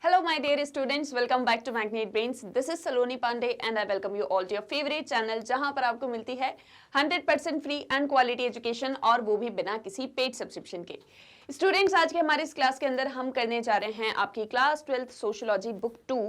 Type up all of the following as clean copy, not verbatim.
Hello my dear students, welcome back to Magnet Brains. This is Saloni Pandey and I welcome you all to your favorite channel जहां पर आपको मिलती है 100% free and quality education और वो भी बिना किसी पेड सब्सक्रिप्शन के। स्टूडेंट्स, आज के हमारे इस क्लास के अंदर हम करने जा रहे हैं आपकी class 12th sociology book 2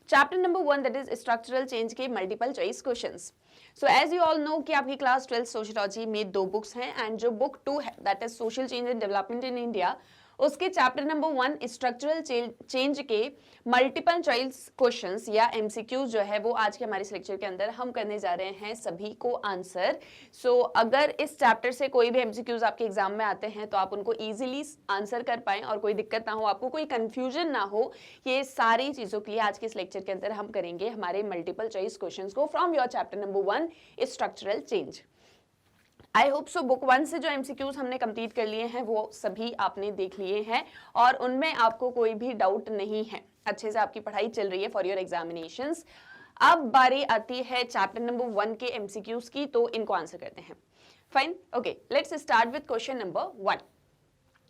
chapter number 1 that is structural change के multiple choice questions. So as you all know कि आपकी क्लास 12th सोशियोलॉजी में दो बुक्स हैं एंड जो बुक 2 है that is social change and development in India, उसके chapter number 1 structural change के मल्टीपल चॉइस क्वेश्चंस या एमसीक्यूज जो है वो आज के हमारे इस लेक्चर के अंदर हम करने जा रहे हैं सभी को आंसर। सो अगर इस चैप्टर से कोई भी एमसीक्यूज आपके एग्जाम में आते हैं तो आप उनको इजीली आंसर कर पाएं और कोई दिक्कत ना हो, आपको कोई कंफ्यूजन ना हो, ये सारी चीजों के लिए आज के इस लेक्चर के अंदर हम करेंगे हमारे मल्टीपल चॉइस क्वेश्चंस को from your chapter number 1 structural change. I hope so book 1 से जो एमसीक्यूज हमने कंप्लीट कर लिए हैं वो सभी आपने देख लिए हैं और उनमें आपको कोई भी डाउट नहीं है, अच्छे से आपकी पढ़ाई चल रही है फॉर योर एग्जामिनेशंस। अब बारी आती है चैप्टर नंबर 1 के एमसीक्यूज की, तो इनको आंसर करते हैं। Fine, okay, let's start with question number 1।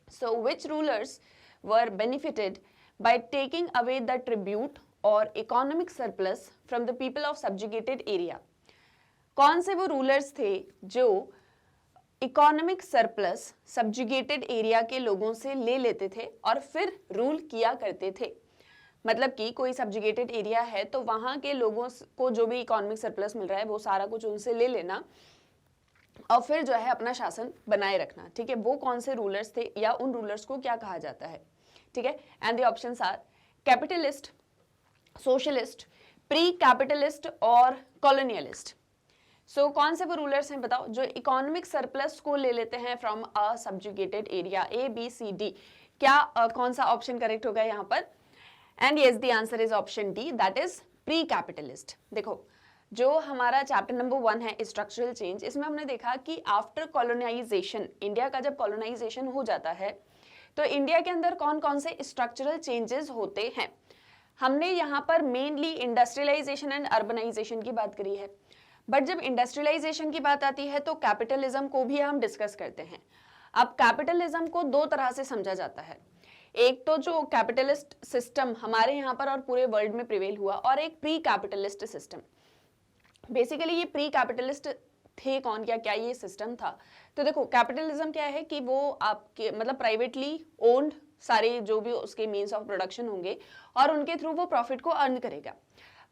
So which rulers were benefited by taking away the tribute और economic surplus from the people of subjugated area? कौन से वो रूलर्स थे जो इकोनॉमिक सरप्लस सब्जुगेटेड एरिया के लोगों से ले लेते थे और फिर रूल किया करते थे? मतलब कि कोई सब्जुगेटेड एरिया है तो वहां के लोगों को जो भी इकोनॉमिक सरप्लस मिल रहा है वो सारा कुछ उनसे ले लेना और फिर जो है अपना शासन बनाए रखना। ठीक है, वो कौन से रूलर्स थे या उन रूलर्स को क्या कहा जाता है? ठीक है, and the options are capitalist, socialist, pre capitalist और कॉलोनियलिस्ट। सो कौन से वो रूलर्स हैं बताओ जो इकोनॉमिक सरप्लस को ले लेते हैं from a subjugated area? A B C D, क्या कौन सा ऑप्शन करेक्ट होगा यहाँ पर? And yes, the answer is option D, that is pre capitalist. देखो, जो हमारा चैप्टर नंबर 1 है स्ट्रक्चरल चेंज, इसमें हमने देखा कि आफ्टर कॉलोनाइजेशन, इंडिया का जब कॉलोनाइजेशन हो जाता है तो इंडिया के अंदर कौन कौन से स्ट्रक्चरल चेंजेस होते हैं। हमने यहाँ पर मेनली इंडस्ट्रियलाइजेशन एंड अर्बनाइजेशन की बात करी है, बट जब इंडस्ट्रियलाइजेशन की बात आती है तो कैपिटलिज्म को भी हम डिस्कस करते हैं। अब कैपिटलिज्म को दो तरह से समझा जाता है, एक तो जो कैपिटलिस्ट सिस्टम हमारे यहाँ पर और पूरे वर्ल्ड में प्रिवेल हुआ और एक प्री कैपिटलिस्ट सिस्टम। बेसिकली ये प्री कैपिटलिस्ट थे कौन, क्या क्या ये सिस्टम था? तो देखो, कैपिटलिज्म क्या है कि वो आपके मतलब प्राइवेटली ओन्ड सारे जो भी उसके मीन्स ऑफ प्रोडक्शन होंगे और उनके थ्रू वो प्रॉफिट को अर्न करेगा।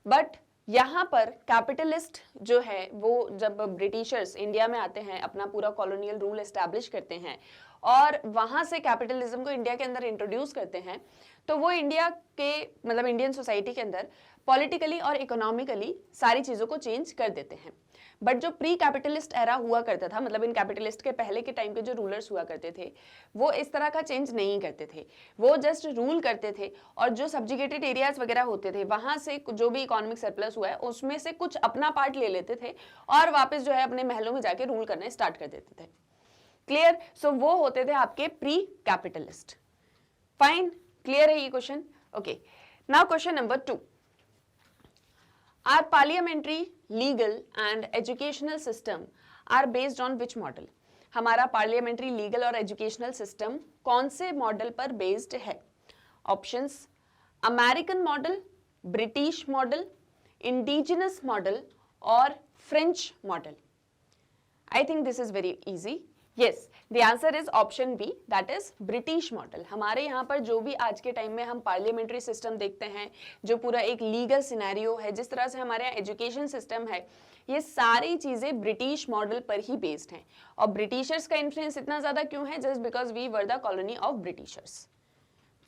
बट यहाँ पर कैपिटलिस्ट जो है वो जब ब्रिटिशर्स इंडिया में आते हैं, अपना पूरा कॉलोनियल रूल एस्टैब्लिश करते हैं और वहां से कैपिटलिज्म को इंडिया के अंदर इंट्रोड्यूस करते हैं, तो वो इंडिया के मतलब इंडियन सोसाइटी के अंदर पॉलिटिकली और इकोनॉमिकली सारी चीजों को चेंज कर देते हैं। बट जो प्री कैपिटलिस्ट एरा हुआ करता था, मतलब इन कैपिटलिस्ट के पहले के टाइम के जो रूलर्स हुआ करते थे, वो इस तरह का चेंज नहीं करते थे, वो जस्ट रूल करते थे और जो सब्जुगेटेड एरियाज वगैरह होते थे वहां से जो भी इकोनॉमिक सरप्लस हुआ है उसमें से कुछ अपना पार्ट ले लेते थे और वापस जो है अपने महलों में जाके रूल करना स्टार्ट कर देते थे। क्लियर? सो वो होते थे आपके प्री कैपिटलिस्ट। फाइन, क्लियर है ये question? Okay, now question number 2। Our parliamentary, legal and educational system are based on which model? हमारा parliamentary, legal और educational system कौन से मॉडल पर बेस्ड है? Options: American model, British model, indigenous model और French model. I think this is very easy. Yes, the answer is option B, that is British model. हमारे यहाँ पर जो भी आज के टाइम में हम पार्लियामेंट्री सिस्टम देखते हैं, जो पूरा एक लीगल सिनेरियो है, जिस तरह से हमारे यहाँ एजुकेशन सिस्टम है, ये सारी चीजें ब्रिटिश मॉडल पर ही बेस्ड हैं। और ब्रिटिशर्स का इन्फ्लुएंस इतना ज्यादा क्यों है? Just because we were the colony of Britishers.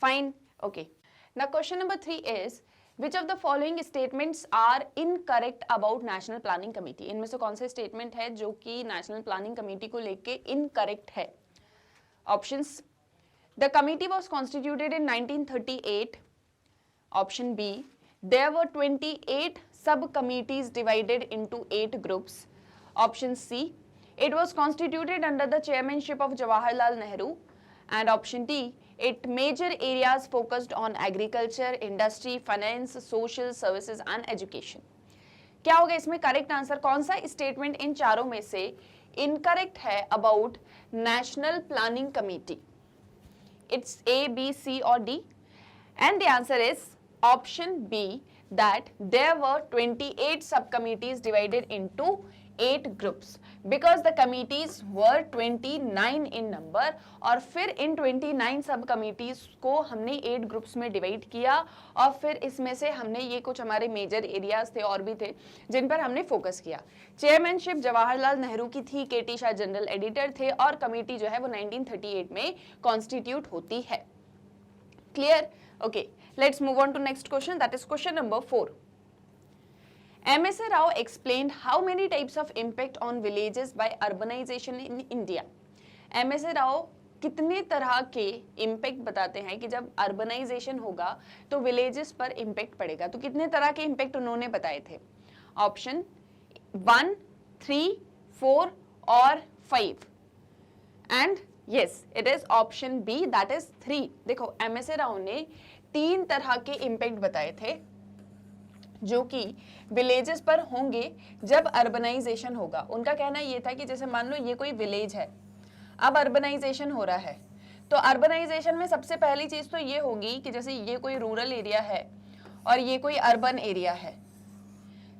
Fine, okay. Now question number 3 is Which of the following statements are incorrect about National Planning Committee? इनमें से कौन से स्टेटमेंट है जो कि नेशनल प्लानिंग कमेटी को लेके इनकरेक्ट है? Options: The committee was constituted in 1938. Option B, there were 28 sub-committees divided into 8 groups. Option C, it was constituted under the chairmanship of Jawaharlal Nehru. And option D, it major areas focused on agriculture, industry, finance, social services and education. क्या होगा इसमें correct answer? कौन सा statement in चारों में से incorrect है about national planning committee? It's A, B, C और D. And the answer is Option B, that there were 28 subcommittees divided into 8 groups because the committees were 29 in number, और फिर इन 29 सब committees को हमने 8 ग्रुप्स में divide किया और फिर इसमें से हमने ये कुछ हमारे मेजर एरियाज थे और भी थे जिन पर हमने फोकस किया। चेयरमैनशिप जवाहरलाल नेहरू की थी, केटी शाह जनरल एडिटर थे और कमेटी जो है वो 1938 में कॉन्स्टिट्यूट होती है। Clear? Okay, let's move on to next question, that is question number 4. M.S.A. Rao explained how many types of impact on villages by urbanization in India. M.S.A. Rao कितने तरह के इम्पैक्ट बताते हैं कि जब अर्बनाइजेशन होगा तो विलेजेस पर इम्पैक्ट पड़ेगा। तो कितने तरह के इम्पैक्ट उन्होंने बताए थे? ऑप्शन 1, 3, 4 और 5 and yes it is option B, that is 3। देखो, M.S.A. राव ने 3 तरह के इम्पैक्ट बताए थे जो कि विलेजेस पर होंगे जब अर्बनाइजेशन होगा। उनका कहना ये था कि जैसे मान लो ये कोई विलेज है, अब अर्बनाइजेशन हो रहा है, तो अर्बनाइजेशन में सबसे पहली चीज तो ये होगी कि जैसे ये कोई रूरल एरिया है और ये कोई अर्बन एरिया है,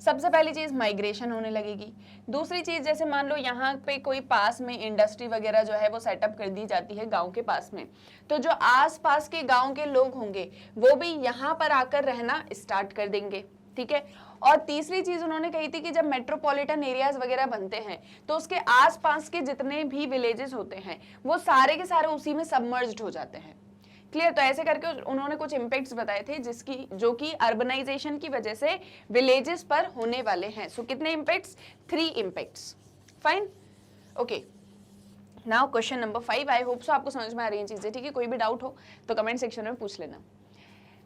सबसे पहली चीज माइग्रेशन होने लगेगी। दूसरी चीज, जैसे मान लो यहाँ पे कोई पास में इंडस्ट्री वगैरह जो है वो सेटअप कर दी जाती है गांव के पास में, तो जो आस पास के गांव के लोग होंगे वो भी यहाँ पर आकर रहना स्टार्ट कर देंगे। ठीक है। और तीसरी चीज उन्होंने कही थी कि जब मेट्रोपॉलिटन एरियाज वगैरह बनते हैं तो उसके आसपास के जितने भी विलेजेस होते हैं वो सारे के सारे उसी में सबमर्ज्ड हो जाते हैं। क्लियर? तो ऐसे करके उन्होंने कुछ इम्पैक्ट्स बताए थे जो कि अर्बनाइजेशन की वजह से विलेजेस पर होने वाले हैं। सो कितने impacts? 3 impacts. Fine, okay. Now question number 5। आई होप सो आपको समझ में आ रही हैं चीजें। ठीक है, कोई भी डाउट हो तो कमेंट सेक्शन में पूछ लेना।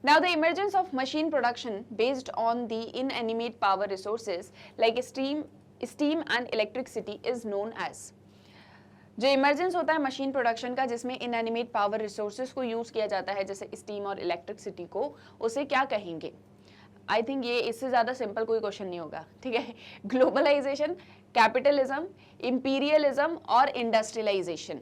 Now the emergence of machine production based on the inanimate power resources like steam and electricity is known as। जो इमरजेंस होता है मशीन प्रोडक्शन का जिसमें इनएनिमेट पावर रिसोर्सेज को यूज किया जाता है जैसे स्टीम और इलेक्ट्रिसिटी को, उसे क्या कहेंगे? आई थिंक ये इससे ज्यादा सिंपल कोई क्वेश्चन नहीं होगा। ठीक है, ग्लोबलाइजेशन, कैपिटलिज्म, इंपीरियलिज्म और इंडस्ट्रियलाइजेशन।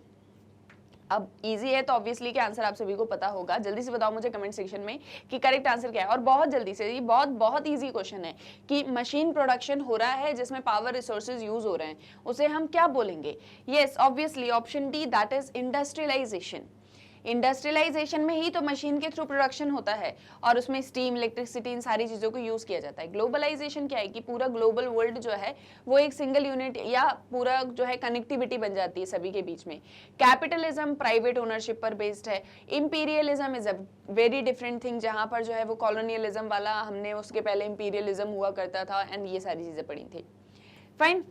अब इजी है तो ऑब्वियसली कि आंसर आप सभी को पता होगा। जल्दी से बताओ मुझे कमेंट सेक्शन में कि करेक्ट आंसर क्या है। और बहुत जल्दी से, ये बहुत इजी क्वेश्चन है कि मशीन प्रोडक्शन हो रहा है जिसमें पावर रिसोर्सेज यूज हो रहे हैं, उसे हम क्या बोलेंगे? Yes, obviously option D, that is industrialization. Industrialization में ही तो मशीन के थ्रू प्रोडक्शन होता है और उसमें स्टीम, इलेक्ट्रिसिटी, इन सारी चीजों को यूज किया जाता है। ग्लोबलाइजेशन क्या है कि पूरा ग्लोबल वर्ल्ड जो है वो एक सिंगल यूनिट या पूरा जो है कनेक्टिविटी बन जाती है सभी के बीच में। कैपिटलिज्म प्राइवेट ओनरशिप पर बेस्ड है। Imperialism is a very different thing, जहां पर जो है वो कॉलोनियलिज्म वाला, हमने उसके पहले इंपीरियलिज्म हुआ करता था एंड ये सारी चीजें पढ़ी थी। Fine,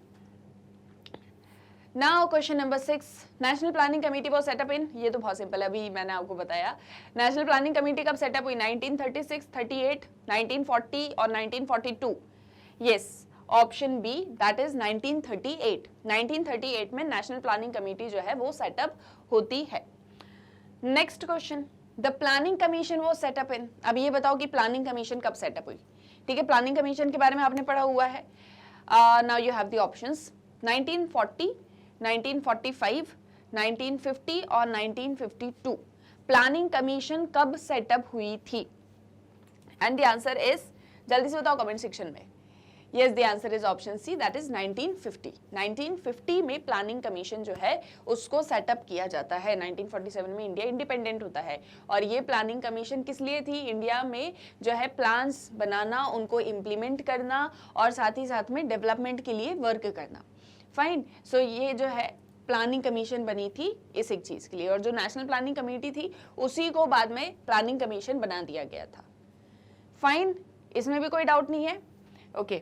now question number 6। National planning committee was set up in, ये तो बहुत सिंपल है, अभी मैंने आपको बताया। नेशनल प्लानिंग कमेटी कब सेटअप हुई? 1936, 38, 1940 और 1942। Yes, option B, that is 1938। 1938 में नेशनल प्लानिंग कमेटी जो है वो सेटअप होती है। Next question, the planning commission was set up in. अब ये बताओ कि प्लानिंग कमीशन कब सेटअप हुई? ठीक है, प्लानिंग कमीशन के बारे में आपने पढ़ा हुआ है। Now you have the options 1940, 1945, 1950 और 1952। प्लानिंग कमीशन कब सेटअप हुई थी? एंड द आंसर इज, जल्दी से बताओ कमेंट सेक्शन में। Yes, the answer is option C, that is 1950। 1950 में प्लानिंग कमीशन जो है उसको सेटअप किया जाता है। 1947 में इंडिया इंडिपेंडेंट होता है और ये प्लानिंग कमीशन किस लिए थी? इंडिया में जो है प्लान्स बनाना, उनको इम्प्लीमेंट करना और साथ ही साथ में डेवलपमेंट के लिए वर्क करना। फाइन, सो ये जो है प्लानिंग कमीशन बनी थी इस एक चीज के लिए, और जो नेशनल प्लानिंग कमेटी थी उसी को बाद में प्लानिंग कमीशन बना दिया गया था। फाइन, इसमें भी कोई डाउट नहीं है। Okay,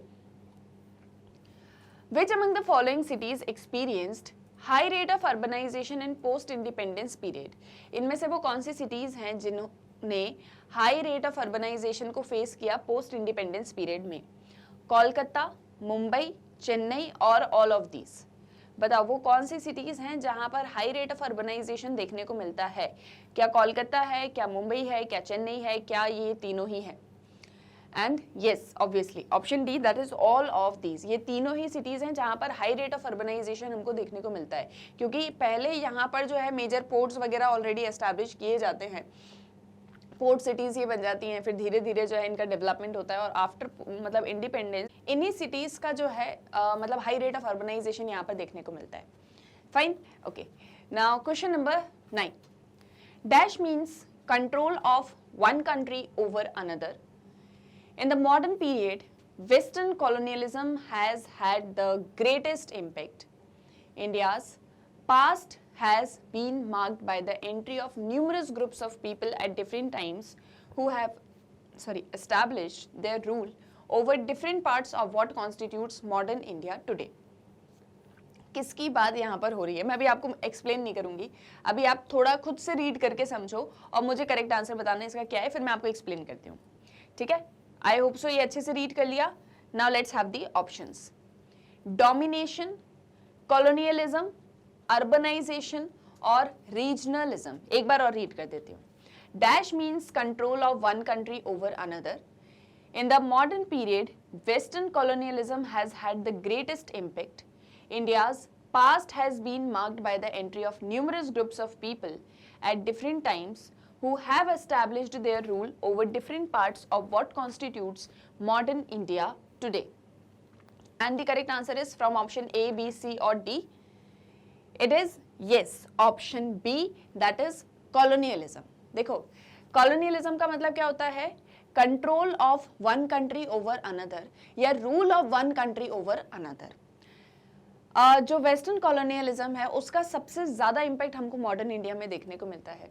which among the following cities experienced high rate of urbanization in post independence period? इनमें से वो कौन सी सिटीज हैं जिन्होंने हाई रेट ऑफ अर्बनाइजेशन को फेस किया पोस्ट इंडिपेंडेंस पीरियड में? कोलकाता, मुंबई, चेन्नई और ऑल ऑफ दीज। बताओ वो कौन सी सिटीज हैं जहां पर हाई रेट ऑफ अर्बनाइजेशन देखने को मिलता है? क्या कोलकाता है, क्या मुंबई है, क्या चेन्नई है, क्या ये तीनों ही है? And yes, obviously option D, that is all of these. ये तीनों ही सिटीज हैं जहां पर हाई रेट ऑफ अर्बनाइजेशन हमको देखने को मिलता है, क्योंकि पहले यहाँ पर जो है मेजर पोर्ट्स वगैरह ऑलरेडी एस्टैब्लिश किए जाते हैं पोर्ट सिटीज़ ये बन जाती हैं, फिर धीरे धीरे जो है इनका डेवलपमेंट होता है और आफ्टर मतलब इंडिपेंडेंस इन्हीं सिटीज़ का जो है मतलब हाई रेट ऑफ अर्बनाइजेशन यहाँ पर देखने को मिलता है. Fine. Okay, now question number 9. Dash means control of one country over another. In the modern period, Western colonialism has had the greatest impact. India's past has been marked by the entry of numerous groups of people at different times who have established their rule over different parts of what constitutes modern India today. किसकी बात यहाँ पर हो रही है मैं अभी आपको एक्सप्लेन नहीं करूंगी, अभी आप थोड़ा खुद से रीड करके समझो और मुझे करेक्ट आंसर बताना है इसका क्या है, फिर मैं आपको एक्सप्लेन करती हूँ. ठीक है, आई होप सो ये अच्छे से रीड कर लिया. Now let's have the options. Domination, colonialism, urbanization और रीजनलिज्म. एक बार और रीड कर देती हूँ. Dash means control of one country over another. In the modern period, Western colonialism has had the greatest impact. India's past has been marked by the entry of numerous groups of people at different times who have established their rule over different parts of what constitutes modern India today. And the correct answer is from option A, B, C or D. It is yes, option B, that is colonialism. देखो, colonialism का मतलब क्या होता है? Control of one country over another या rule of one country over another. जो western colonialism है उसका सबसे ज़्यादा इम्पैक्ट हमको मॉडर्न इंडिया में देखने को मिलता है.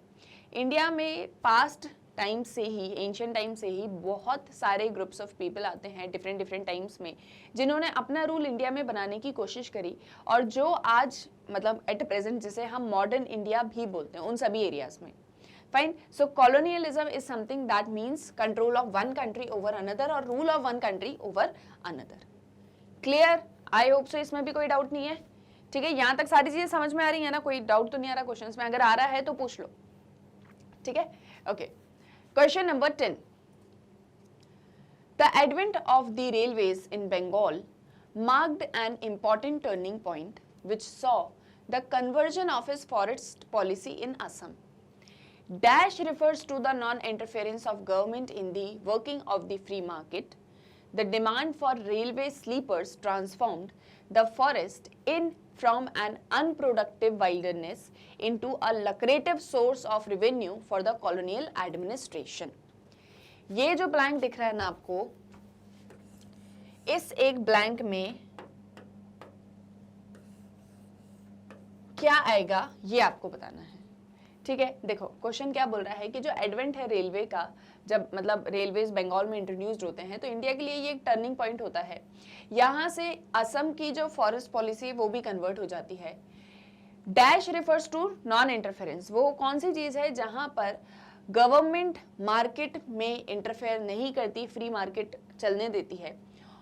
इंडिया में पास्ट टाइम से ही, एंशियंट टाइम से ही बहुत सारे ग्रुप्स ऑफ पीपल आते हैं डिफरेंट टाइम्स में, जिन्होंने अपना रूल इंडिया में बनाने की कोशिश करी और जो आज मतलब एट प्रेजेंट जिसे हम मॉडर्न इंडिया भी बोलते हैं उन सभी एरियाज में. Fine. So colonialism is something that means control of one country over another और rule of one country over another. Clear? I hope so इसमें भी कोई डाउट नहीं है. ठीक है, यहाँ तक सारी चीजें समझ में आ रही है ना? कोई डाउट तो नहीं आ रहा क्वेश्चंस में? अगर आ रहा है तो पूछ लो. ठीक है, okay. Question number 10. The advent of the railways in Bengal marked an important turning point which saw the conversion of his forest policy in Assam. Dash refers to the non-interference of government in the working of the free market. The demand for railway sleepers transformed the forest from an unproductive wilderness into a lucrative source of revenue for the colonial administration. ये जो blank दिख रहा है ना आपको, इस एक blank में क्या आएगा ये आपको बताना है. ठीक है, देखो क्वेश्चन क्या बोल रहा है कि जो एडवेंट है रेलवे का, जब मतलब रेलवेज बंगाल में इंट्रोड्यूस्ड होते हैं तो इंडिया के लिए ये एक टर्निंग पॉइंट होता है. यहाँ से असम की जो फॉरेस्ट पॉलिसी वो भी कन्वर्ट हो जाती है. Dash refers to non interference. वो कौन सी चीज है जहां पर गवर्नमेंट मार्केट में इंटरफेयर नहीं करती, फ्री मार्केट चलने देती है.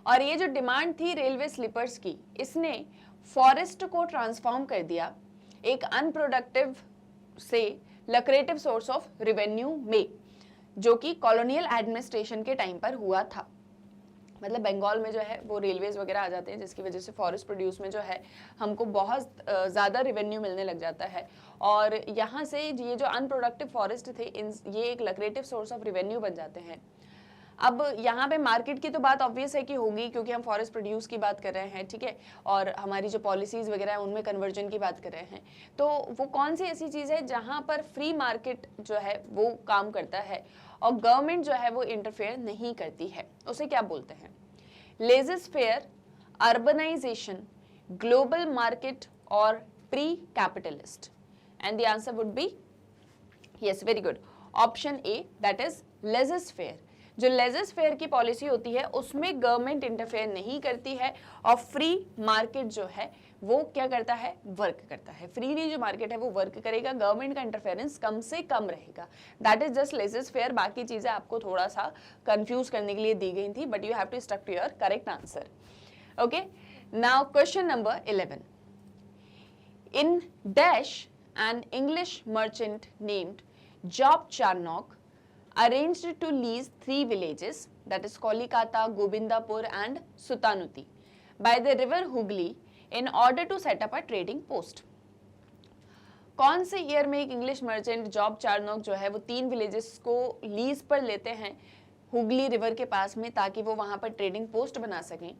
और ये जो डिमांड थी रेलवे स्लीपर्स की, इसने फॉरेस्ट को ट्रांसफॉर्म कर दिया एक अनप्रोडक्टिव से लक्रेटिव सोर्स ऑफ रेवेन्यू में, जो कि कॉलोनियल एडमिनिस्ट्रेशन के टाइम पर हुआ था. मतलब बंगाल में जो है वो रेलवेज वगैरह आ जाते हैं जिसकी वजह से फॉरेस्ट प्रोड्यूस में जो है हमको बहुत ज़्यादा रेवेन्यू मिलने लग जाता है. और यहाँ से ये जो अनप्रोडक्टिव फॉरेस्ट थे ये एक लक्रेटिव सोर्स ऑफ रेवेन्यू बन जाते हैं. अब यहाँ पे मार्केट की तो बात ऑब्वियस है कि होगी क्योंकि हम फॉरेस्ट प्रोड्यूस की बात कर रहे हैं. ठीक है, और हमारी जो पॉलिसीज वगैरह है उनमें कन्वर्जन की बात कर रहे हैं. तो वो कौन सी ऐसी चीज़ है जहाँ पर फ्री मार्केट जो है वो काम करता है और गवर्नमेंट जो है वो इंटरफेयर नहीं करती है, उसे क्या बोलते हैं? लेज़र-फेयर, अर्बनाइजेशन, ग्लोबल मार्केट और pre capitalist. And the answer would be yes, very good, option A, that is laser-fair. जो लेज़र-फेयर की पॉलिसी होती है उसमें गवर्नमेंट इंटरफेयर नहीं करती है और फ्री मार्केट जो है वो क्या करता है? वर्क करता है. फ्रीली जो मार्केट है वो वर्क करेगा, गवर्नमेंट का इंटरफेरेंस कम से कम रहेगा. That is just laser-fair. बाकी चीजें आपको थोड़ा सा कंफ्यूज करने के लिए दी गई थी, but you have to stuck to your correct answer. Okay, now question number 11. In dash an English merchant named Job Charnock arranged to lease 3 villages, that is Kolikata, Gobindapur and Sutanuti, by the river Hooghly in order to set up a trading post. कौन से year में एक English merchant job Charnock जो है वो 3 villages को lease पर लेते हैं हुगली रिवर के पास में, ताकि वो वहां पर ट्रेडिंग पोस्ट बना सकें।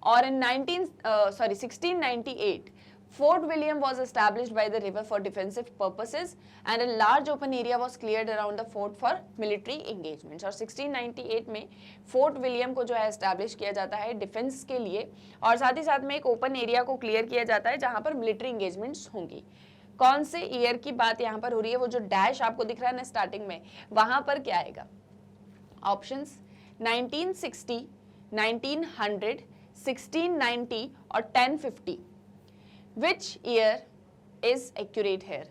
और इन 1698 Fort William was established by the river for defensive purposes and a large open area was cleared around the fort for military engagements। और 1698 में फोर्ट विलियम को जो है एस्टैब्लिश किया जाता है डिफेंस के लिए, और साथ ही साथ में एक ओपन एरिया को क्लियर किया जाता है जहां पर मिलिट्री एंगेजमेंट्स होंगी। कौन से ईयर की बात यहाँ पर हो रही है? वो जो डैश आपको दिख रहा है ना स्टार्टिंग में, वहां पर क्या आएगा? ऑप्शंस 1960, 1900, 1690 और 1050। Which year is accurate here?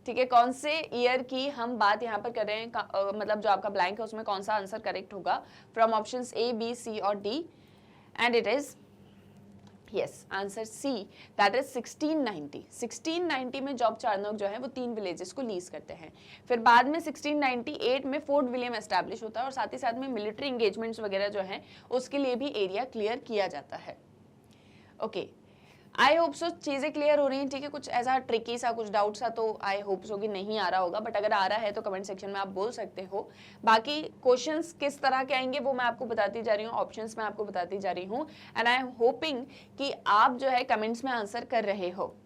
ठीक है, कौन से ईयर की हम बात यहाँ पर कर रहे हैं? मतलब जो आपका ब्लैंक है उसमें कौन सा आंसर करेक्ट होगा? From options A, B, C और D, and it is yes answer C, that is 1690। 1690 में जॉब चार्नोक जो है वो 3 विलेजेस को लीज करते हैं। फिर बाद में 1698 में फोर्ट विलियम एस्टैब्लिश होता है और साथ ही साथ में मिलिट्री एंगेजमेंट्स वगैरह जो है उसके लिए भी एरिया क्लियर किया जाता है। ओके, आई होप सो चीज़ें क्लियर हो रही हैं। ठीक है, कुछ ऐसा ट्रिकी सा, कुछ डाउट सा तो आई होप सो कि नहीं आ रहा होगा, बट अगर आ रहा है तो कमेंट सेक्शन में आप बोल सकते हो। बाकी क्वेश्चंस किस तरह के आएंगे वो मैं आपको बताती जा रही हूँ, ऑप्शंस मैं आपको बताती जा रही हूँ, एंड आई एम होपिंग कि आप जो है कमेंट्स में आंसर कर रहे हो।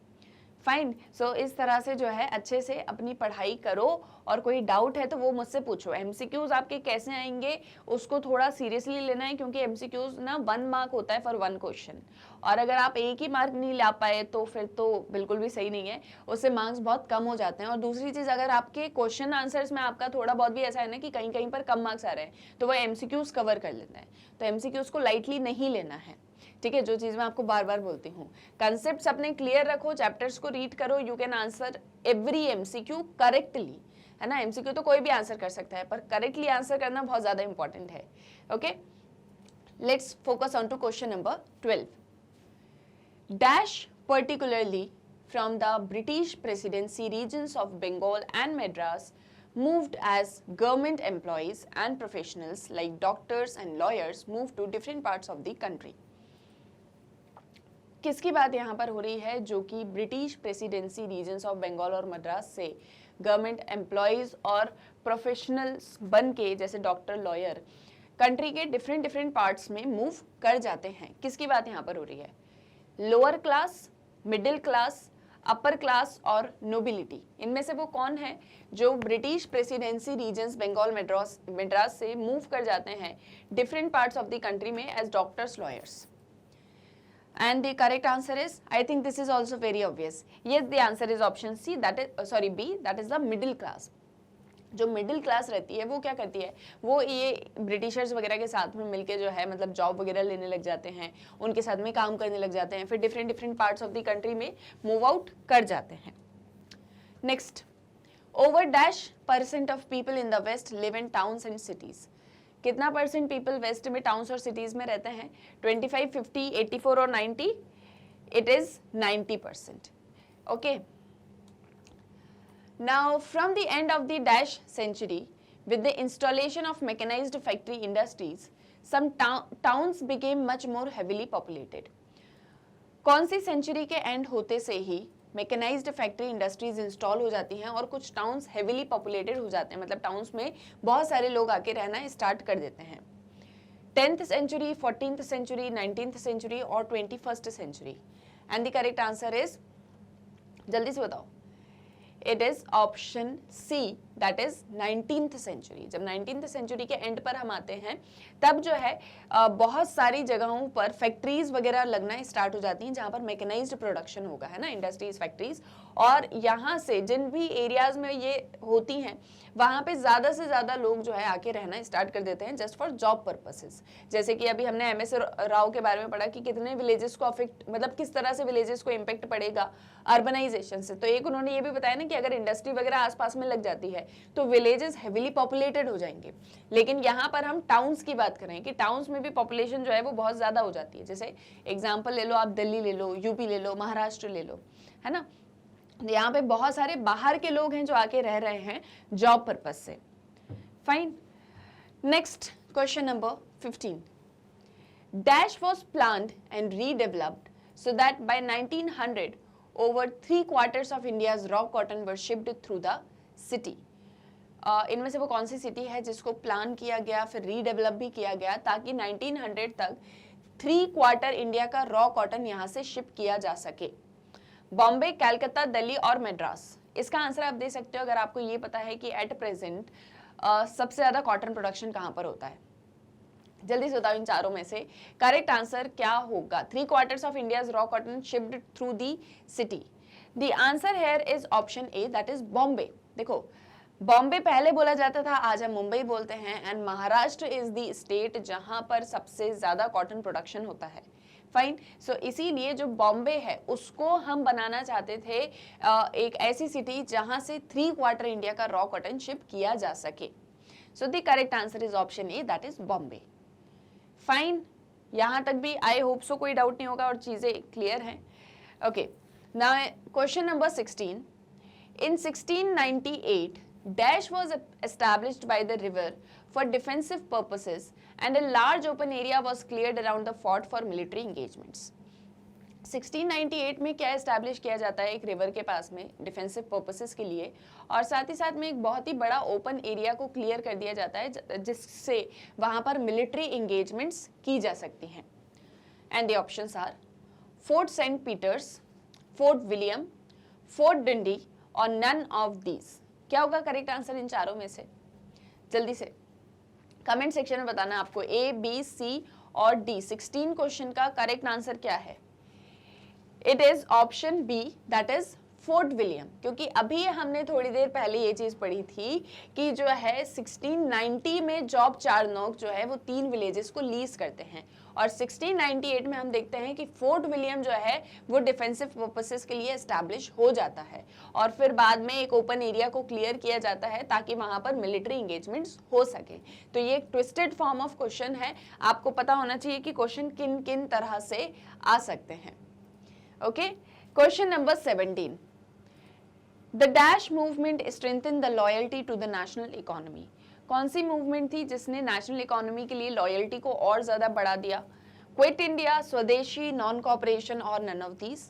फाइन, सो इस तरह से जो है अच्छे से अपनी पढ़ाई करो, और कोई डाउट है तो वो मुझसे पूछो। एमसीक्यूज आपके कैसे आएंगे उसको थोड़ा सीरियसली लेना है, क्योंकि एमसीक्यूज ना 1 मार्क होता है फॉर 1 क्वेश्चन, और अगर आप एक ही मार्क नहीं ला पाए तो फिर तो बिल्कुल भी सही नहीं है, उससे मार्क्स बहुत कम हो जाते हैं। और दूसरी चीज़, अगर आपके क्वेश्चन आंसर्स में आपका थोड़ा बहुत भी ऐसा है ना कि कहीं कहीं पर कम मार्क्स आ रहे हैं, तो वो एमसीक्यूज कवर कर लेता है। तो एमसीक्यूज को लाइटली नहीं लेना है। ठीक है, जो चीज मैं आपको बार बार बोलती हूँ, कंसेप्ट्स अपने क्लियर रखो, चैप्टर्स को रीड करो, you can answer every MCQ correctly, है ना। एमसीक्यू तो कोई भी आंसर कर सकता है, पर करेक्टली आंसर करना बहुत ज्यादा इंपॉर्टेंट है। Okay, let's focus on to question number 12। Dash particularly from the British presidency regions of Bengal and Madras moved as government employees and professionals like doctors and lawyers moved to different parts of the country। किसकी बात यहाँ पर हो रही है? जो कि British presidency regions of Bengal और मद्रास से गवर्नमेंट एम्प्लॉयज और प्रोफेशनल्स बन के, जैसे डॉक्टर, लॉयर, कंट्री के डिफरेंट पार्ट्स में मूव कर जाते हैं। किसकी बात यहाँ पर हो रही है? Lower class, middle class, upper class और नोबिलिटी। इनमें से वो कौन है जो British presidency regions Bengal Madras से मूव कर जाते हैं different parts of the country में as doctors, lawyers? And the correct answer is, I think this is also very obvious. Yes, the answer is option C, that is B, that is the middle class। जो middle class रहती है वो क्या करती है? वो ये Britishers वगैरह के साथ में मिलके जो है मतलब जॉब वगैरह लेने लग जाते हैं, उनके साथ में काम करने लग जाते हैं, फिर different parts of the country में मूव आउट कर जाते हैं। Next, over dash % of people in the west live in towns and cities. कितना % पीपल वेस्ट में टाउन्स और सिटीज में रहते हैं? 25, 50, 84 और 90? It is 90%। Okay, now from the end of the dash century, with the installation of mechanized factory industries, some towns became much more heavily populated। कौन सी century के and होते से ही मैकेनाइज्ड फैक्ट्री इंडस्ट्रीज इंस्टॉल हो जाती हैं और कुछ towns heavily populated हो जाते हैं, मतलब टाउन्स में बहुत सारे लोग आके रहना स्टार्ट कर देते हैं? 10th century, 14th century, 19th century और 21st century? And the correct answer is, जल्दी से बताओ, it is option C, that is 19th century. जब 19th सेंचुरी के एंड पर हम आते हैं तब जो है बहुत सारी जगहों पर फैक्ट्रीज वगैरह लगना स्टार्ट हो जाती हैं जहां पर मैकेनाइज्ड प्रोडक्शन होगा, है ना, इंडस्ट्रीज, फैक्ट्रीज। और यहाँ से जिन भी एरियाज में ये होती हैं वहां पे ज्यादा से ज्यादा लोग जो है आके रहना स्टार्ट कर देते हैं जस्ट फॉर जॉब पर्पसेस। जैसे कि अभी हमने MS राव के बारे में पढ़ा कि कितने विलेजेस को अफेक्ट, मतलब किस तरह से विलेजेस को इम्पेक्ट पड़ेगा अर्बनाइजेशन से। तो एक उन्होंने ये भी बताया ना कि अगर इंडस्ट्री वगैरह आसपास में लग जाती है तो विलेजेस हेविली पॉपुलेटेड हो जाएंगे। लेकिन यहाँ पर हम टाउन्स की बात करें कि टाउन्स में भी पॉपुलेशन जो है वो बहुत ज्यादा हो जाती है। जैसे एग्जाम्पल ले लो आप, दिल्ली ले लो, यूपी ले लो, महाराष्ट्र ले लो, है ना। यहाँ पे बहुत सारे बाहर के लोग हैं जो आके रह रहे हैं जॉब पर्पस से। Fine, next question number 15। Dash was planned and redeveloped so that by 1900 over 3/4 of India's raw cotton were shipped through the city. इनमें से वो कौन सी सिटी है जिसको प्लान किया गया, फिर रीडेवलप भी किया गया ताकि 1900 तक 3/4 इंडिया का रॉ कॉटन यहाँ से शिप किया जा सके? बॉम्बे, कलकत्ता, दिल्ली और मद्रास। इसका आंसर आप दे सकते हो अगर आपको ये पता है कि एट प्रेजेंट सबसे ज्यादा कॉटन प्रोडक्शन कहाँ पर होता है। जल्दी से बताओ इन चारों में से करेक्ट आंसर क्या होगा? 3/4 of India's raw cotton shipped through the city. The answer here is option A, that is Bombay. देखो बॉम्बे पहले बोला जाता था, आज हम मुंबई बोलते हैं, and Maharashtra is the state जहां पर सबसे ज्यादा कॉटन प्रोडक्शन होता है। फाइन, सो इसीलिए जो बॉम्बे है उसको हम बनाना चाहते थे एक ऐसी सिटी जहां से 3/4 इंडिया का रॉ कॉटन शिप किया जा सके। So the correct answer is option A, that is Bombay. Fine, यहां तक भी आई होप सो कोई डाउट नहीं होगा और चीजें क्लियर हैं। Okay, now question number 16। In 1698, Dash was established by the river for defensive purposes and a large open area was cleared around the fort for military engagements. 1698 में क्या एस्टैब्लिश किया जाता है? एक रिवर के पास में डिफेंसिव पर्पसेस के लिए, और साथ ही साथ में एक बहुत ही बड़ा ओपन एरिया को क्लियर कर दिया जाता है जिससे वहां पर मिलिट्री एंगेजमेंट्स की जा सकती हैं। And the options are Fort Saint Peter's, Fort William, Fort Dundee और नन ऑफ दीज। क्या होगा करेक्ट आंसर इन चारों में से? जल्दी से कमेंट सेक्शन में बताना आपको ए, बी, सी और डी 16 क्वेश्चन का करेक्ट आंसर क्या है। It is option B, that is Fort William, क्योंकि अभी हमने थोड़ी देर पहले ये चीज पढ़ी थी कि जो है 1690 में जॉब चारनोक जो है वो 3 विलेजेस को लीज करते हैं, और 1698 में हम देखते हैं कि फोर्ट विलियम जो है वो डिफेंसिव पर्पसेस के लिए एस्टैब्लिश हो जाता है, और फिर बाद में एक ओपन एरिया को क्लियर किया जाता है ताकि वहां पर मिलिट्री एंगेजमेंट्स हो सके। तो ये एक ट्विस्टेड फॉर्म ऑफ क्वेश्चन है, आपको पता होना चाहिए कि क्वेश्चन किन किन तरह से आ सकते हैं। Okay, question number 17। The Dash movement strengthened the loyalty to the national economy. कौन सी मूवमेंट थी जिसने नेशनल इकोनॉमी के लिए लॉयल्टी को और ज्यादा बढ़ा दिया? Quit India, Swadeshi, non cooperation और none of these.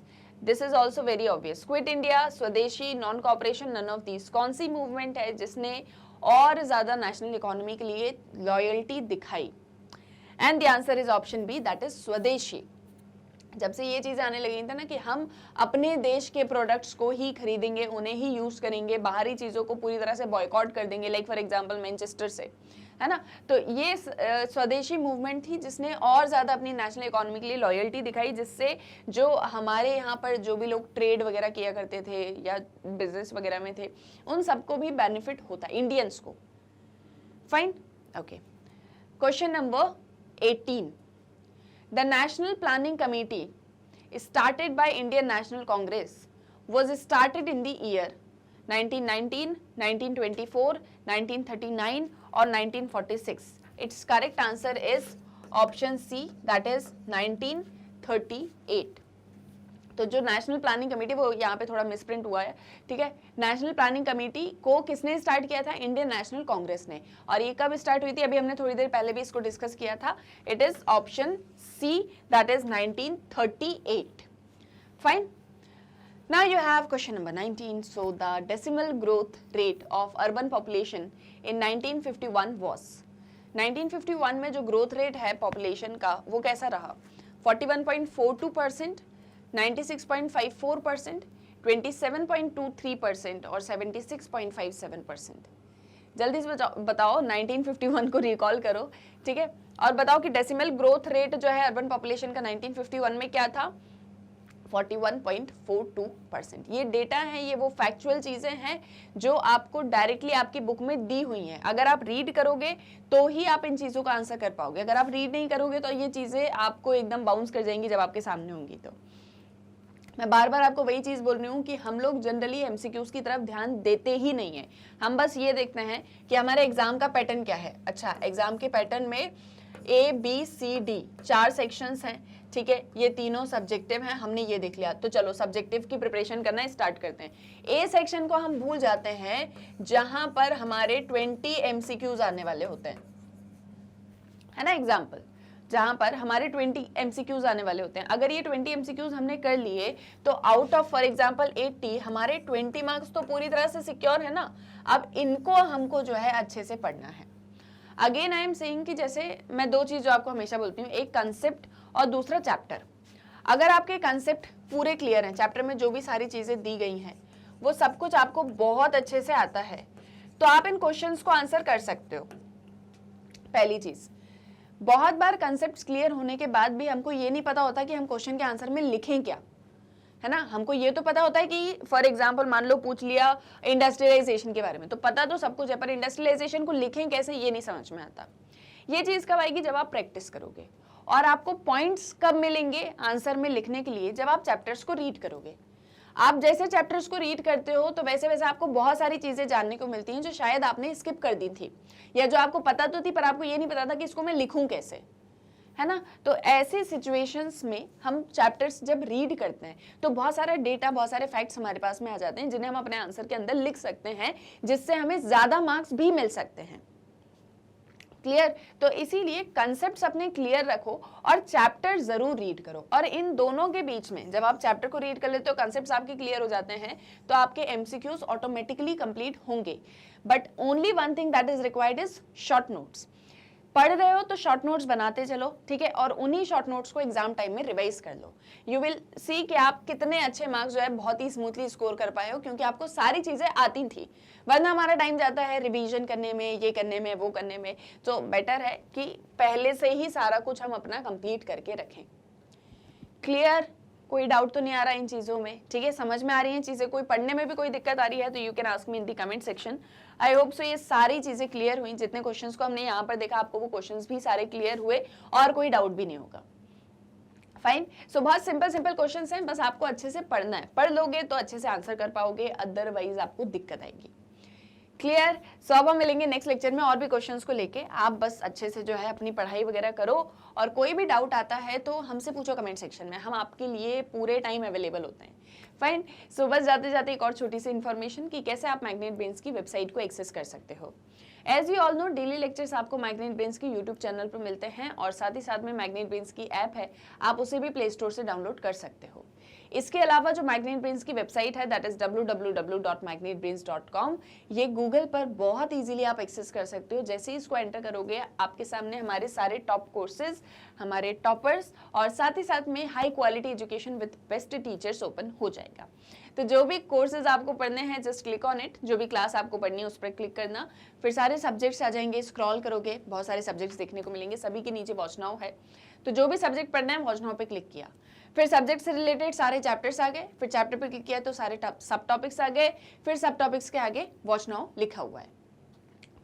This is also very obvious. Quit India, Swadeshi, non cooperation, none of these. कौन सी मूवमेंट है जिसने और ज्यादा नेशनल इकोनॉमी के लिए लॉयल्टी दिखाई? And the answer is option B, that is swadeshi. जब से ये चीजें आने लगी थी ना कि हम अपने देश के प्रोडक्ट्स को ही खरीदेंगे, उन्हें ही यूज करेंगे, बाहरी चीजों को पूरी तरह से बॉयकॉट कर देंगे, लाइक फॉर एग्जांपल मैनचेस्टर से, है ना। तो ये स्वदेशी मूवमेंट थी जिसने और ज्यादा अपनी नेशनल इकोनॉमी के लिए लॉयल्टी दिखाई, जिससे जो हमारे यहाँ पर जो भी लोग ट्रेड वगैरह किया करते थे या बिजनेस वगैरह में थे, उन सबको भी बेनिफिट होता, इंडियंस को। Fine, okay. Question number 18। The National Planning Committee, started by Indian National Congress, was started in the year 1919, 1924, 1939 or 1946. Its correct answer is option C, that is 1938. तो जो नेशनल प्लानिंग कमेटी, वो यहाँ पे थोड़ा misprint हुआ है, ठीक है। नेशनल प्लानिंग कमेटी को किसने स्टार्ट किया था? इंडियन नेशनल कांग्रेस ने। और ये कब स्टार्ट हुई थी? अभी हमने थोड़ी देर पहले भी इसको डिस्कस किया था। It is option C, that is 1938। Fine, now you have question number 19। So the decimal growth rate of urban population in 1951 was. 1951 में जो ग्रोथ रेट है पॉपुलेशन का वो कैसा रहा? 41.42%, 96.54%, 27.23% और 76.57%। जल्दी से बताओ 1951 को रिकॉल करो, ठीक है, और बताओ कि डेसिमल ग्रोथ रेट जो है अर्बन पॉपुलेशन का 1951 में क्या था? 41.42%। ये डेटा है, ये वो फैक्चुअल चीजें हैं जो आपको डायरेक्टली आपकी बुक में दी हुई हैं। अगर आप रीड करोगे तो ही आप इन चीजों का आंसर कर पाओगे, अगर आप रीड नहीं करोगे तो ये चीजें आपको एकदम बाउंस कर जाएंगी जब आपके सामने होंगी। तो मैं बार बार आपको वही चीज बोल रही हूँ कि हम लोग जनरली एमसीक्यूज की तरफ ध्यान देते ही नहीं है। हम बस ये देखते हैं कि हमारे एग्जाम का पैटर्न क्या है। अच्छा, एग्जाम के पैटर्न में ए, बी, सी, डी 4 सेक्शंस हैं, ठीक है। ये तीनों सब्जेक्टिव हैं, हमने ये देख लिया। तो चलो सब्जेक्टिव की प्रिपरेशन करना स्टार्ट करते हैं। ए सेक्शन को हम भूल जाते हैं जहां पर हमारे 20 एमसीक्यूज आने वाले होते हैं, है ना। एग्जाम्पल जहां पर हमारे 20 एमसीक्यूज आने वाले होते हैं। अगर ये 20 एमसीक्यूज हमने कर लिए तो आउट ऑफ फॉर एग्जांपल 80 हमारे 20 मार्क्स तो पूरी तरह से सिक्योर है ना। अब इनको हमको जो है अच्छे से पढ़ना है। अगेन आई एम सेइंग कि जैसे मैं दो चीज जो आपको हमेशा बोलती हूँ, एक कंसेप्ट और दूसरा चैप्टर। अगर आपके कंसेप्ट पूरे क्लियर हैं, चैप्टर में जो भी सारी चीजें दी गई हैं वो सब कुछ आपको बहुत अच्छे से आता है, तो आप इन क्वेश्चंस को आंसर कर सकते हो। पहली चीज, बहुत बार कंसेप्ट्स क्लियर होने के बाद भी हमको ये नहीं पता होता कि हम क्वेश्चन के आंसर में लिखें क्या, है ना। हमको ये तो पता होता है कि फॉर एग्जांपल मान लो पूछ लिया इंडस्ट्रियलाइजेशन के बारे में, तो पता तो सब कुछ है, पर इंडस्ट्रियलाइजेशन को लिखें कैसे ये नहीं समझ में आता। ये चीज कब आएगी, जब आप प्रैक्टिस करोगे। और आपको पॉइंट्स कब मिलेंगे आंसर में लिखने के लिए, जब आप चैप्टर्स को रीड करोगे। आप जैसे चैप्टर्स को रीड करते हो तो वैसे वैसे आपको बहुत सारी चीजें जानने को मिलती हैं जो शायद आपने स्किप कर दी थी, या जो आपको पता तो थी पर आपको ये नहीं पता था कि इसको मैं लिखूं कैसे, है ना। तो ऐसे सिचुएशंस में हम चैप्टर्स जब रीड करते हैं तो बहुत सारा डेटा, बहुत सारे फैक्ट्स हमारे पास में आ जाते हैं जिन्हें हम अपने आंसर के अंदर लिख सकते हैं, जिससे हमें ज्यादा मार्क्स भी मिल सकते हैं। क्लियर। तो इसीलिए कंसेप्ट्स अपने क्लियर रखो और चैप्टर जरूर रीड करो। और इन दोनों के बीच में जब आप चैप्टर को रीड कर लेते हो, कंसेप्ट्स आपके क्लियर हो जाते हैं, तो आपके एमसीक्यूज ऑटोमेटिकली कंप्लीट होंगे। But only one thing that is required is short notes. पढ़ रहे हो तो शॉर्ट नोट्स बनाते चलो, ठीक है, और उन्हीं शॉर्ट नोट्स को एग्जाम टाइम में रिवाइज कर लो। यू विल सी कि आप कितने अच्छे मार्क्स जो है बहुत ही स्मूथली स्कोर कर पाए हो, क्योंकि आपको सारी चीजें आती थी। वरना हमारा टाइम जाता है रिवीजन करने में, ये करने में, वो करने में। तो बेटर है कि पहले से ही सारा कुछ हम अपना कंप्लीट करके रखें। क्लियर। कोई डाउट तो नहीं आ रहा इन चीजों में, ठीक है, समझ में आ रही हैं चीजें। कोई पढ़ने में भी कोई दिक्कत आ रही है तो you can ask me in the comment section. I hope सो ये सारी चीजें क्लियर हुई। जितने क्वेश्चंस को हमने यहाँ पर देखा आपको वो क्वेश्चंस भी सारे क्लियर हुए और कोई डाउट भी नहीं होगा। फाइन। सो बहुत सिंपल सिंपल क्वेश्चंस हैं, बस आपको अच्छे से पढ़ना है। पढ़ लोगे तो अच्छे से आंसर कर पाओगे, अदरवाइज आपको दिक्कत आएगी। क्लियर। सो अब हम मिलेंगे नेक्स्ट लेक्चर में और भी क्वेश्चंस को लेके। आप बस अच्छे से जो है अपनी पढ़ाई वगैरह करो, और कोई भी डाउट आता है तो हमसे पूछो कमेंट सेक्शन में, हम आपके लिए पूरे टाइम अवेलेबल होते हैं। फाइन। सो बस जाते जाते एक और छोटी सी इन्फॉर्मेशन कि कैसे आप मैग्नेट ब्रेन्स की वेबसाइट को एक्सेस कर सकते हो। As you all know, daily lectures आपको मैग्नेट ब्रेन्स की यूट्यूब चैनल पर मिलते हैं, और साथ ही साथ में मैग्नेट ब्रेन्स की ऐप है, आप उसे भी प्ले स्टोर से डाउनलोड कर सकते हो। इसके अलावा जो मैग्नेट ब्रेन्स की वेबसाइट है दैट इज www.magnetbrains.com, ये गूगल पर बहुत इजीली आप एक्सेस कर सकते हो। जैसे ही इसको एंटर करोगे आपके सामने हमारे सारे टॉप कोर्सेज, हमारे टॉपर्स, और साथ ही साथ में high quality education with best teachers open हो जाएगा। तो जो भी कोर्सेज आपको पढ़ने हैं जस्ट क्लिक ऑन इट, जो भी क्लास आपको पढ़नी है उस पर क्लिक करना, फिर सारे सब्जेक्ट्स आ जाएंगे। स्क्रॉल करोगे बहुत सारे सब्जेक्ट्स देखने को मिलेंगे, सभी के नीचे वॉच नाउ है, तो जो भी सब्जेक्ट पढ़ना है वॉच नाउ पे क्लिक किया, फिर सब्जेक्ट से रिलेटेड सारे चैप्टर्स आ गए, फिर चैप्टर पे क्लिक किया तो सारे सब टॉपिक्स आ गए, फिर सब टॉपिक्स के आगे वॉच नाउ लिखा हुआ है।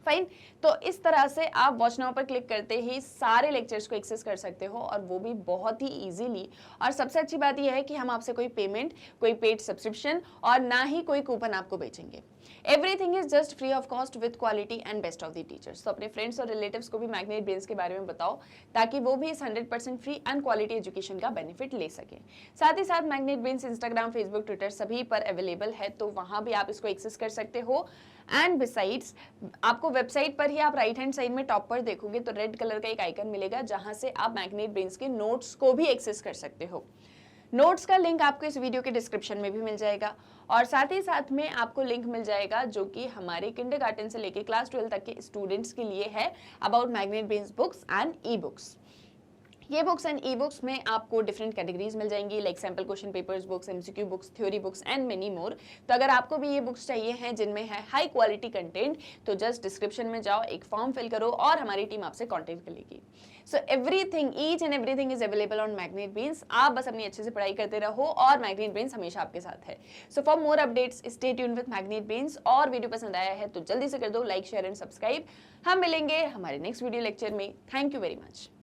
फाइन। तो इस तरह से आप वॉच नाउ पर क्लिक करते ही सारे लेक्चर्स को एक्सेस कर सकते हो, और वो भी बहुत ही इजीली। और सबसे अच्छी बात यह है कि हम आपसे कोई पेमेंट, कोई पेड सब्सक्रिप्शन और ना ही कोई कूपन आपको बेचेंगे। Everything is just free of cost with quality and best of the teachers. तो अपने फ्रेंड्स और रिलेटिव्स को भी मैग्नेट ब्रेन्स के बारे में बताओ, ताकि वो भी इस 100% फ्री एंड क्वालिटी एजुकेशन का बेनिफिट ले सके। साथ ही साथ magnet brains Instagram, Facebook, Twitter सभी पर अवेलेबल है, तो वहां भी आप इसको एक्सेस कर सकते हो। एंड बिसाइड्स, आपको वेबसाइट पर ही आप राइट हैंड साइड में टॉप पर देखोगे तो रेड कलर का एक आइकन मिलेगा, जहां से आप मैग्नेट ब्रेन्स के नोट्स को भी एक्सेस कर सकते हो। नोट्स का लिंक आपको इस वीडियो के डिस्क्रिप्शन में भी मिल जाएगा, और साथ ही साथ में आपको लिंक मिल जाएगा जो कि हमारे किंडरगार्टन से लेके क्लास 12 तक के स्टूडेंट्स के लिए है, about magnet brains books and e books. ये बुक्स एंड ई बुक्स में आपको डिफरेंट कैटेगरीज मिल जाएंगी, like sample question papers books, MCQ books, theory books and many more. तो अगर आपको भी ये बुक्स चाहिए हैं जिनमें है हाई क्वालिटी कंटेंट, तो जस्ट डिस्क्रिप्शन में जाओ, एक फॉर्म फिल करो और हमारी टीम आपसे कॉन्टेक्ट करेगी। So everything, each and everything is available on magnet brains. आप बस अपनी अच्छे से पढ़ाई करते रहो और मैग्नेट ब्रेन्स हमेशा आपके साथ है। So for more updates stay tuned with magnet brains. और वीडियो पसंद आया है तो जल्दी से कर दो लाइक, शेयर एंड सब्सक्राइब। हम मिलेंगे हमारे नेक्स्ट वीडियो लेक्चर में। Thank you very much.